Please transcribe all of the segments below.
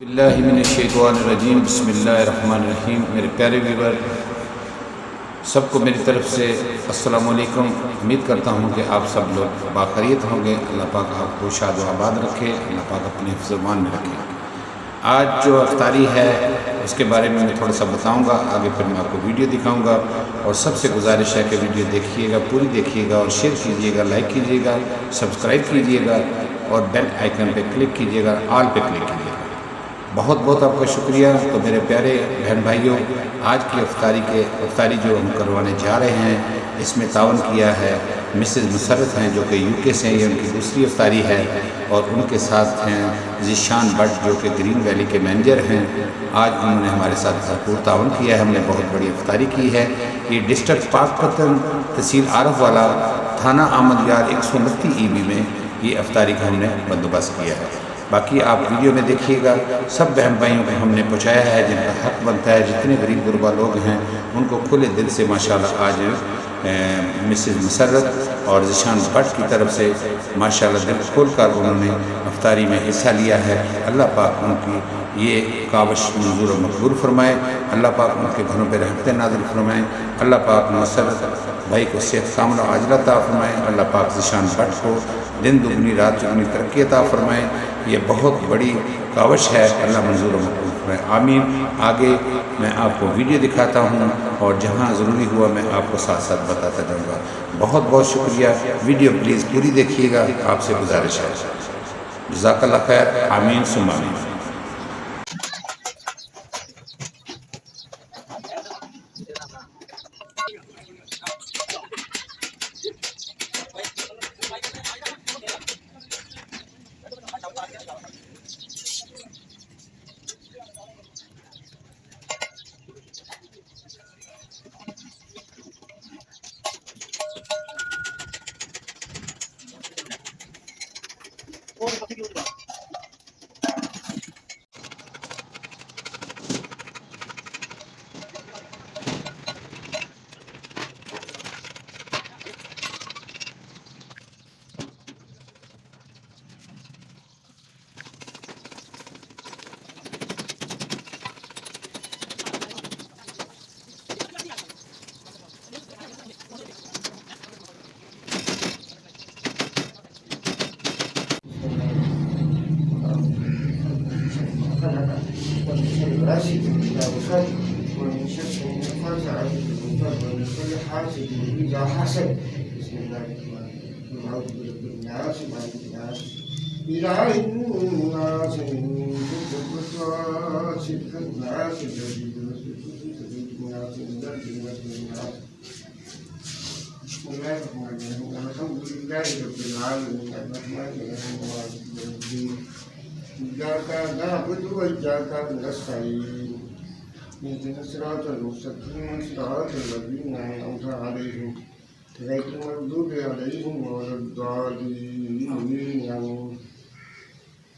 बिस्मिल्लाहिमिनश्शैतानिर्रजीम बिस्मिल्लाहिर्रहमानिर्रहीम। मेरे प्यारे व्यूअर, सबको मेरी तरफ से अस्सलाम वालेकुम। उम्मीद करता हूँ कि आप सब लोग बाखैरियत होंगे। अल्लाह पाक आपको शाद व आबाद रखे, अल्लाह पाक अपने हिफ्ज़-ओ-मान में रखे। आज जो अफ्तारी है उसके बारे में मैं थोड़ा सा बताऊँगा, आगे फिर मैं आपको वीडियो दिखाऊँगा। और सबसे गुजारिश है कि वीडियो देखिएगा, पूरी देखिएगा और शेयर कीजिएगा, लाइक कीजिएगा, सब्सक्राइब कीजिएगा और बेल आइकन पर क्लिक कीजिएगा, ऑल पे क्लिक कीजिएगा। बहुत बहुत आपका शुक्रिया। तो मेरे प्यारे बहन भाइयों, आज की अफ्तारी जो हम करवाने जा रहे हैं, इसमें तावन किया है मिसेज़ मुसर्रत हैं जो कि यूके से हैं। ये उनकी दूसरी अफ्तारी है और उनके साथ हैं ज़ीशान भट्ट जो कि ग्रीन वैली के मैनेजर हैं। आज उन्होंने हमारे साथ भरपूर तावन किया है, हमने बहुत बड़ी अफ्तारी की है। ये डिस्ट्रिक्ट पाकपतन, तहसील आरफ-वाला, थाना आमदयार 129 ईबी में ये अफ्तारी का हमने बंदोबस्त किया है। बाकी आप वीडियो में देखिएगा। सब बहन भाइयों को हमने पहुँचाया है जिनका हक़ बनता है। जितने गरीब गुरबा लोग हैं उनको खुले दिल से माशाल्लाह आज मिसेज़ मुसर्रत और ज़ीशान भट्ट की तरफ से माशाल्लाह दिल खोल कर उन्होंने अफ्तारी में हिस्सा लिया है। अल्लाह पाक उनकी ये काविश मंजूर और मकबूल फरमाए। अल्लाह पाक उनके घरों पर रहमतें नाज़िल फरमाएँ। अल्लाह पाक मुसर्रत भाई को सेहत कामला आजिला अता फरमाएँ। अल्लाह पाक ज़ीशान भट्ट को दिन दुगनी रात चौगुनी तरक्की अता फरमाएँ। ये बहुत बड़ी काविश है, अल्लाह मंजूर और मकबूल फरमाए, आमीन। आगे मैं आपको वीडियो दिखाता हूँ और जहाँ ज़रूरी हुआ मैं आपको साथ साथ बताता जाऊँगा। बहुत बहुत शुक्रिया। वीडियो प्लीज़ पूरी देखिएगा, आपसे गुजारिश है। जज़ाकल्लाह खैर, आमीन सुम्मा आमीन। راشد إذا وصل ومن شر النفاثات في العقد ومن كل حاسد إذا حسد. بسم الله الرحمن الرحيم. أعوذ برب الناس مالك الناس إله الناس من شر الوسواس الخناس الذي يوسوس في الناس من شر الناس. بسم الله الرحمن الرحيم. الحمد لله رب العالمين الرحمن الرحيم مالك يوم الدين. إياك نعبد وإياك نستعين اهدنا الصراط المستقيم صراط الذين أنعمت عليهم غير المغضوب عليهم ولا الضالين.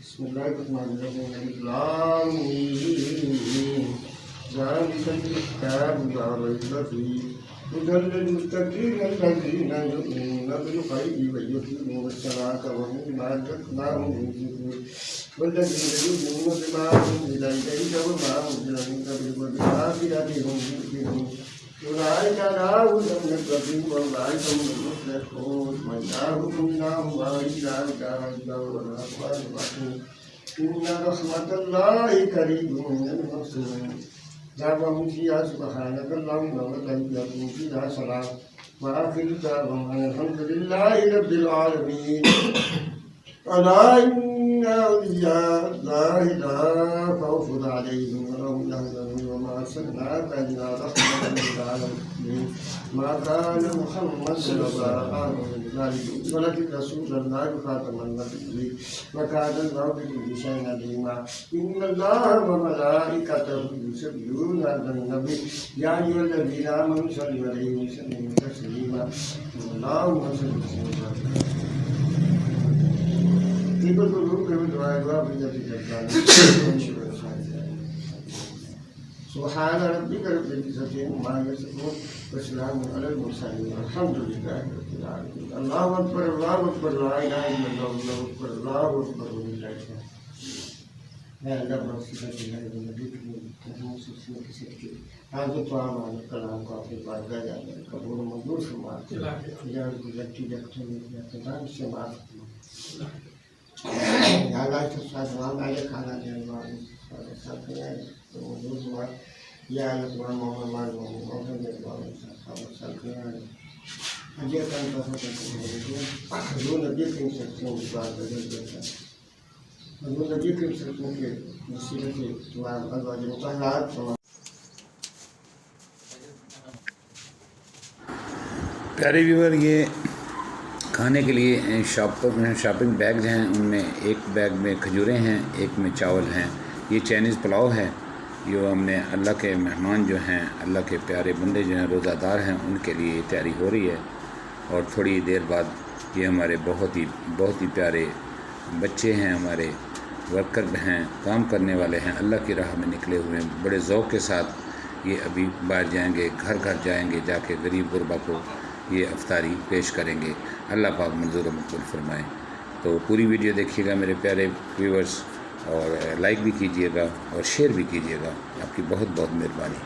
بسم الله الرحمن الرحيم. ألف لام ميم ذلك الكتاب لا ريب فيه هدى للمتقين الذين يؤمنون بالغيب ويقيمون الصلاة ومما رزقناهم ينفقون والذين يؤمنون بما أنزل إليك وما أنزل من قبلك وبالآخرة هم يؤمنون أولئك على هدى من ربهم وأولئك هم المفلحون. وإلهكم إله واحد لا إله إلا هو الرحمن الرحيم. إن رحمة الله قريب من المحسنين. دعواهم فيها سبحانك اللهم وتحيتهم فيها سلام وآخر دعواهم أن الحمد لله رب العالمين. ألا إن أولياء الله لا خوف عليهم ولا هم يحزنون وما أرسلناك إلا رحمة للعالمين. ما كان محمد رسول ولكن رسول الله خاتم النبيين وكان الله بكل شيء عليما. إن الله وملائكته يصلون على النبي يا أيها الذين آمنوا صلوا عليه وسلموا تسليما. اللهم صل وسلم People who look at the right love is سبحان ربك رب العزة عما يصفون وسلام على المرسلين والحمد لله رب العالمين. الله أكبر الله أكبر لا إله إلا الله الله أكبر الله أكبر ولله الحمد. है अल्लाह बख्शिश दिलाए नबी की मुझसे किसी की आगे तो हमारे कलाम को अपनी बारगाह जाने कबूल मंजूर फरमा यार गुजरती जगतों में अपने से माफ या अल्लाह तो साजवान आले खाना देवा सारे साथ है तो मंजूर फरमा या अल्लाह तुम्हारा मोहम्मद मोहम्मद साहब साथ है अजय का तो जो नबी के से बात बदल देता जो नबी के से के मुसीबत है तुम्हारा अल्लाह जो तहलात प्यारे व्यूअर, ये खाने के लिए शॉपिंग बैग्स हैं। उनमें एक बैग में खजूरें हैं, एक में चावल हैं। ये चाइनीज़ पुलाव है जो हमने अल्लाह के मेहमान जो हैं, अल्लाह के प्यारे बंदे जो हैं, रोज़ादार हैं, उनके लिए तैयारी हो रही है। और थोड़ी देर बाद ये हमारे बहुत ही प्यारे बच्चे हैं, हमारे वर्कर हैं, काम करने वाले हैं, अल्लाह की राह में निकले हुए हैं। बड़े ज़ौक़ के साथ ये अभी बाहर जाएंगे, घर घर जाएंगे, जाके गरीब गुरबा को ये अफ्तारी पेश करेंगे। अल्लाह पाक मंजूर मकबूल फरमाए। तो पूरी वीडियो देखिएगा मेरे प्यारे व्यूवर्स, और लाइक भी कीजिएगा और शेयर भी कीजिएगा। आपकी बहुत बहुत मेहरबानी।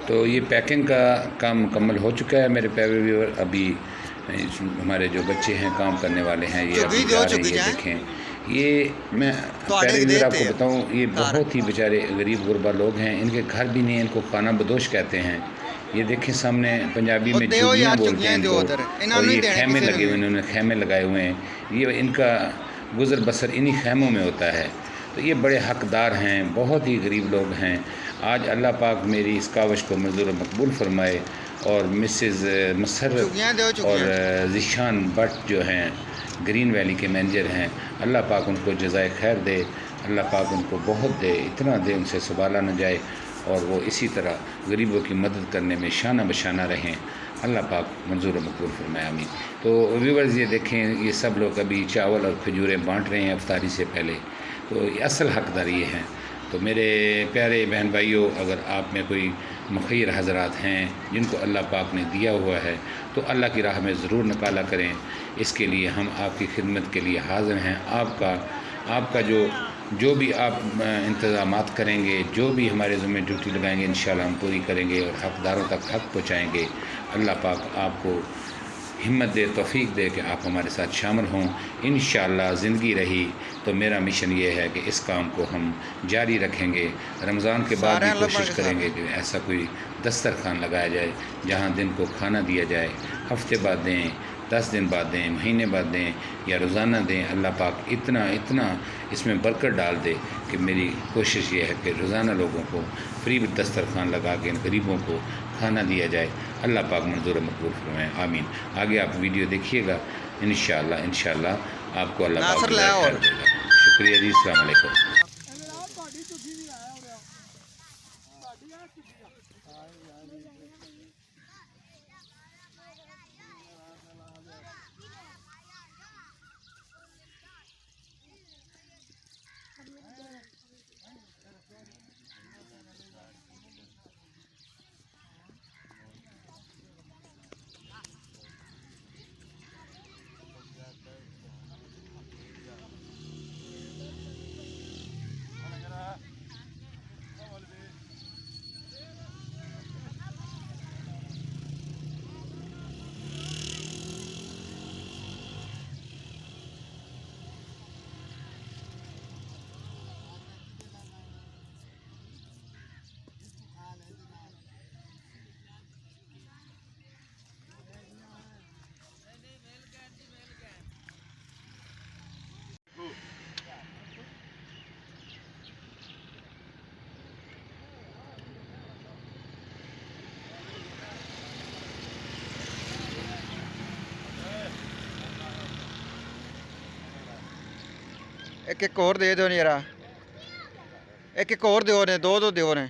तो ये पैकिंग का काम मुकम्मल हो चुका है मेरे प्यारे व्यूअर। अभी हमारे जो बच्चे हैं, काम करने वाले हैं, ये अभी जा रहे हैं। ये देखें, ये मैं प्यारे व्यूअर आपको बताऊं, ये बहुत ही बेचारे गरीब गुरबा लोग हैं। इनके घर भी नहीं, इनको खाना बदोश कहते हैं। ये देखें सामने पंजाबी में झुग्गियाँ बोलते हैं इनको, और ये खैमे लगे हुए, इन्होंने खैमे लगाए हुए हैं। ये इनका गुज़र बसर इन्हीं खैमों में होता है। तो ये बड़े हकदार हैं, बहुत ही गरीब लोग हैं। आज अल्लाह पाक मेरी इस काविश को मंजूर मकबूल फरमाए। और मिसेस मसरत और ज़िशान भट्ट जो हैं, ग्रीन वैली के मैनेजर हैं, अल्लाह पाक उनको जज़ाए खैर दे, अल्लाह पाक उनको बहुत दे, इतना दे उनसे सवाला न जाए, और वो इसी तरह गरीबों की मदद करने में शाना बशाना रहें। अल्लाह पाक मंजूर मकबूल फरमाए, आमीन। तो व्यूवर्स, ये देखें, ये सब लोग अभी चावल और खजूरें बांट रहे हैं अफ्तारी से पहले। तो असल हकदार ये हैं। तो मेरे प्यारे बहन भाइयों, अगर आप में कोई मुखैर हज़रात हैं जिनको अल्लाह पाक ने दिया हुआ है, तो अल्लाह की राह में ज़रूर निकाला करें। इसके लिए हम आपकी खिदमत के लिए हाज़िर हैं। आपका जो भी आप इंतज़ामात करेंगे, जो भी हमारे ज़िम्मे ड्यूटी लगाएंगे, इंशाल्लाह हम पूरी करेंगे और हक़दारों तक हक़ पहुँचाएँगे। अल्लाह पाक आपको हिम्मत दे, तौफ़ीक दे कि आप हमारे साथ शामिल हों। इंशाअल्लाह ज़िंदगी रही तो मेरा मिशन ये है कि इस काम को हम जारी रखेंगे। रमज़ान के बाद भी कोशिश करेंगे कि ऐसा कोई दस्तरखान लगाया जाए जहाँ दिन को खाना दिया जाए। हफ्ते बाद दें, 10 दिन बाद दें, महीने बाद दें, या रोज़ाना दें। अल्लाह पाक इतना इसमें बरकत डाल दे कि मेरी कोशिश ये है कि रोज़ाना लोगों को फ्री दस्तरखान लगा के इन गरीबों को खाना दिया जाए। अल्लाह पाक मंजूर मकबूल फरमाए, आमीन। आगे आप वीडियो देखिएगा, इंशाअल्लाह आपको अल्लाह पाक खैर देगा। शुक्रिया जी, अस्सलाम वालेकुम। ਇੱਕ ਹੋਰ ਦੇ ਦਿਓ ਨੀ ਯਾਰਾ। ਇੱਕ ਹੋਰ ਦਿਓ ਨੇ, ਦੋ ਦਿਓ ਨੇ।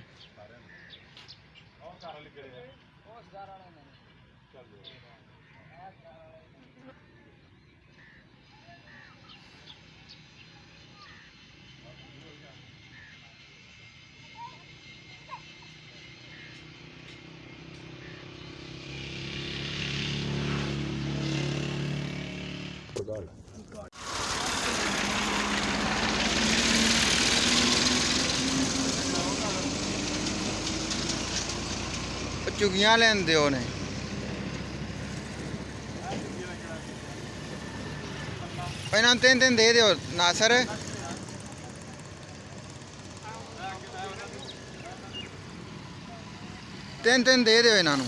ਚੁਗੀਆਂ ਲੈਂਦੇ ਹੋ ਨੇ। ਇਹਨਾਂ ਨੂੰ ਤਿੰਨ ਦੇ ਦਿਓ ਨਾਸਰ। ਤਿੰਨ ਦੇ ਦਿਓ ਇਹਨਾਂ ਨੂੰ।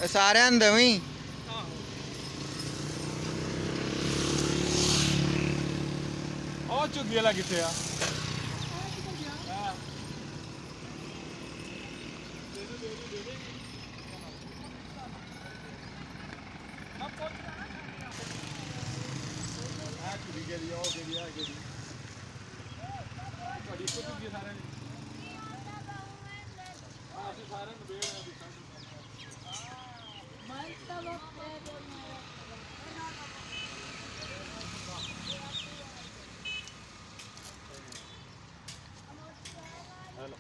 ਸਾਰਿਆਂ ਨੂੰ ਦੇਵੀਂ। ਉਹ ਝੁੱਗੀ ਵਾਲਾ ਕਿੱਥੇ ਆ? ਤੁਹਾਡੀ ਇੱਕੋ ਝੁੱਗੀ ਸਾਰਿਆਂ ਦੀ। ਅਸੀਂ ਸਾਰਿਆਂ ਨੂੰ ਵੇੜ हेलो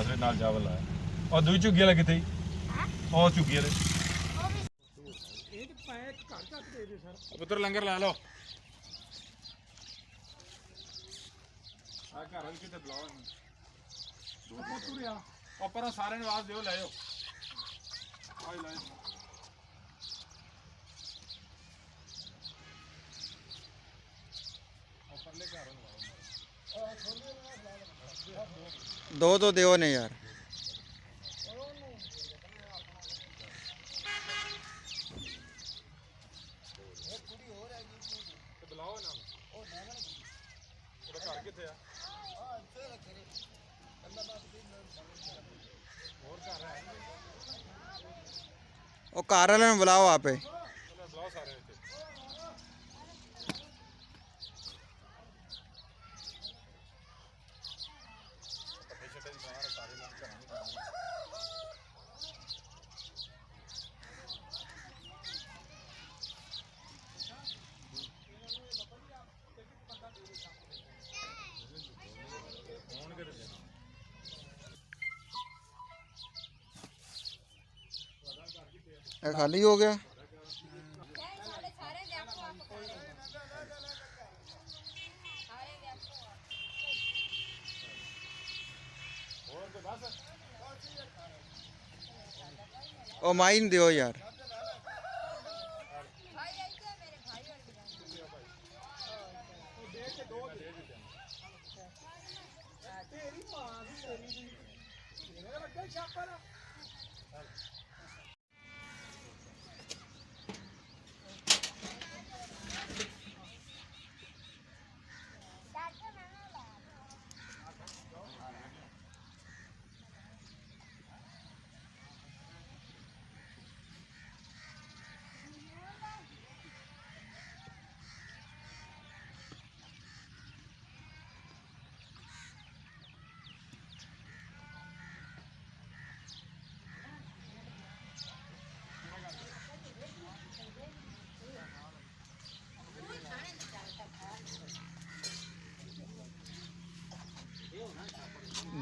ਅਸਰੇ ਨਾਲ ਚਾਵਲ ਆਇਆ। ਉਹ ਦੂਜੀ ਝੁੱਗੀ ਵਾਲਾ ਕਿੱਥੇ? ਉਹ ਝੁੱਗੀ ਵਾਲੇ ਇਹ ਤੇ ਪਾਇਆ ਘਰ ਤੱਕ ਦੇ ਦੇ ਸਰ। ਪੁੱਤਰ ਲੰਗਰ ਲਾ ਲਓ। ਆ ਘਰ ਵਾਲ ਕਿਤੇ ਬੁਲਾਓ ਦੋ ਪੁੱਤਰ ਆ ਉੱਪਰ ਸਾਰਿਆਂ ਨੂੰ ਆਵਾਜ਼ ਦਿਓ ਲੈ ਜਾਓ। ਆਈ ਲੈ ਉੱਪਰਲੇ ਘਰ ਨੂੰ ਦੋ ਦਿਓ ਨੇ ਯਾਰ। ਬੁਲਾਓ ਨਾ ਉਹਦਾ ਘਰ ਕਿੱਥੇ ਆ? ਹੋਰ ਘਰ ਹੈ ਉਹ ਘਰ ਵਾਲਿਆਂ ਨੂੰ ਬੁਲਾਓ ਆਪੇ। ਬੁਲਾਓ ਸਾਰੇ ਇੱਥੇ। ਇਹ ਖਾਲੀ ਹੋ ਗਿਆ। ਉਹ ਮਾਈ ਨੂੰ ਦਿਓ ਯਾਰ। ਤੇਰੀ ਮਾਂ ਦੀ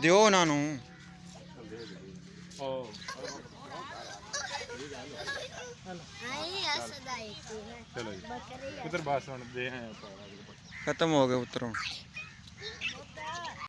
ਦਿਓ ਉਹਨਾਂ ਨੂੰ। ਉਹ ਚਲੋ ਜੀ ਉਧਰ ਬਾਸ ਹੁਣ ਦੇ ਆਏ ਆਪਾਂ ਖਤਮ ਹੋ ਗਏ ਉਤਰੋਂ।